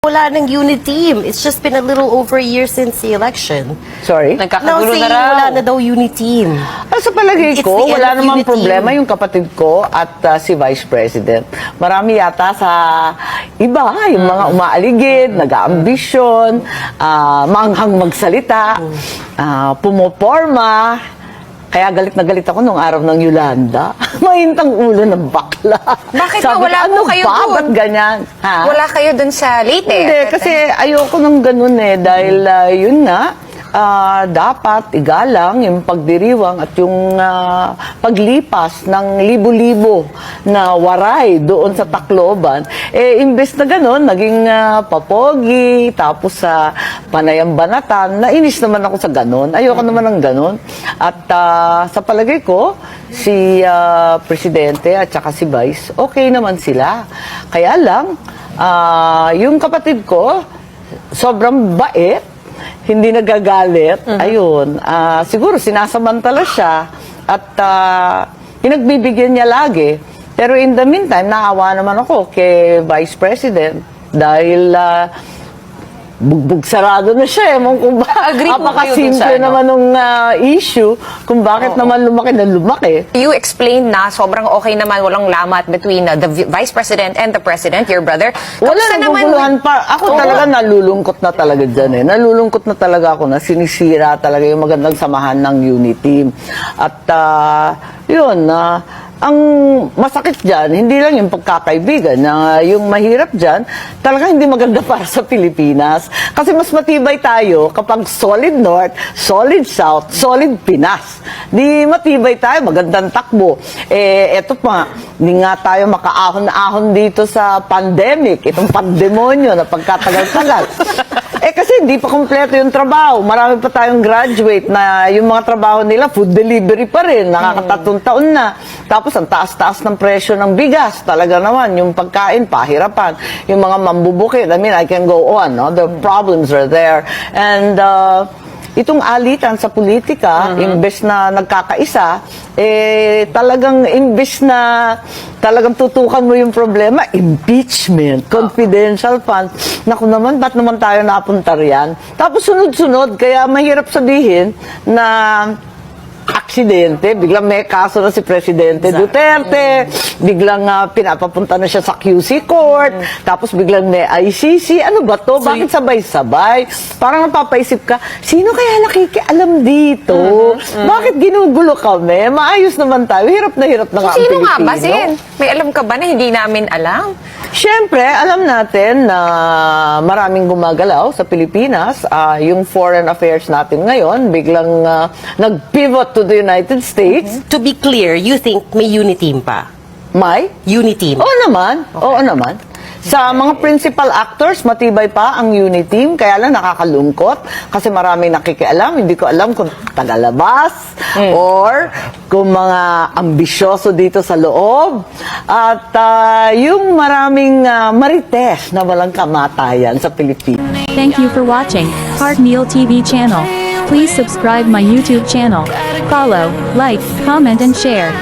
Wala ng unit team. It's just been a little over a year since the election. Sorry? Now Nagkakagulo saying na raw. wala na daw unit team. Sa palagay It's ko, the end wala of namang unity. problema yung kapatid ko at si Vice President. Marami yata sa iba, yung mga umaaligid, nag-aambisyon, manghang magsalita, pumoporma. Kaya galit na galit ako nung araw ng Yolanda. Mahintang ulo ng bakla. Bakit Sabi ba? Wala ko, po kayo ba? dun? Ba't ganyan? Ha? Wala kayo dun sa Leyte? Hindi, kasi ayoko nang ganun dahil yun nga, dapat igalang yung pagdiriwang at yung paglipas ng libo-libo na waray doon sa Tacloban. Imbes na ganun, naging papogi, tapos sa panayang banatan, nainis naman ako sa ganun. Ayoko naman ng ganun. At sa palagay ko, si Presidente at saka si Vice, okay naman sila. Kaya lang, yung kapatid ko, sobrang bait, hindi nagagalit. Ayun. Siguro sinasamantala siya at pinagbibigyan niya lagi. Pero in the meantime, naawa naman ako kay Vice President dahil bugbog sarado na siya. Kung Agree po kayo dun sa apakasimple ano? naman ng issue, kung bakit naman lumaki na lumaki. You explained na sobrang okay naman, walang lamat between the Vice President and the President, your brother. Wala Kamusta nang guguluhan pa. Ako talaga nalulungkot na talaga dyan Nalulungkot na talaga ako na sinisira talaga yung magandang samahan ng unit team. At yun, ang masakit dyan, hindi lang yung pagkakaibigan, yung mahirap dyan, talaga hindi maganda para sa Pilipinas. Kasi mas matibay tayo kapag solid North, solid South, solid Pinas. Di matibay tayo, magandang takbo. Eto pa, hindi nga tayo makaahon-ahon dito sa pandemic, itong pandemonyo na pagkatagal-tagal. Kasi hindi pa kompleto yung trabaho. Marami pa tayong graduate na yung mga trabaho nila, food delivery pa rin, nakakatatong taon na. Tapos ang taas-taas ng presyo ng bigas. Talaga naman, yung pagkain, pahirapan. Yung mga mambubukid, I mean, I can go on, no? The problems are there. And itong alitan sa politika, imbes na nagkakaisa, talagang imbes na talagang tutukan mo yung problema, impeachment, confidential funds. Naku naman, ba't naman tayo napunta riyan? Tapos sunod-sunod, kaya mahirap sabihin na aksidente, biglang may kaso na si Presidente Duterte, biglang pinapapunta na siya sa QC Court, tapos biglang may ICC. Ano ba to? Bakit sabay-sabay? Parang napapaisip ka, sino kaya nakikialam dito? Bakit ginugulo kami? Maayos naman tayo. Hirap na ang Sino Pilipino. nga ba, Sin? May alam ka ba na hindi namin alam? Siyempre, alam natin na maraming gumagalaw sa Pilipinas. Yung foreign affairs natin ngayon, biglang nag-pivot to the United States. To be clear, you think may unit team pa? May? Unit team? Oo naman. Oo naman. Sa mga principal actors, matibay pa ang unit team, kaya lang nakakalungkot kasi marami nakikialam. Hindi ko alam kung tagalabas or kung mga ambisyoso dito sa loob. At yung maraming marites na walang kamatayan sa Pilipinas. Thank you for watching Heart Meal TV channel. Please subscribe my YouTube channel. Follow, like, comment and share.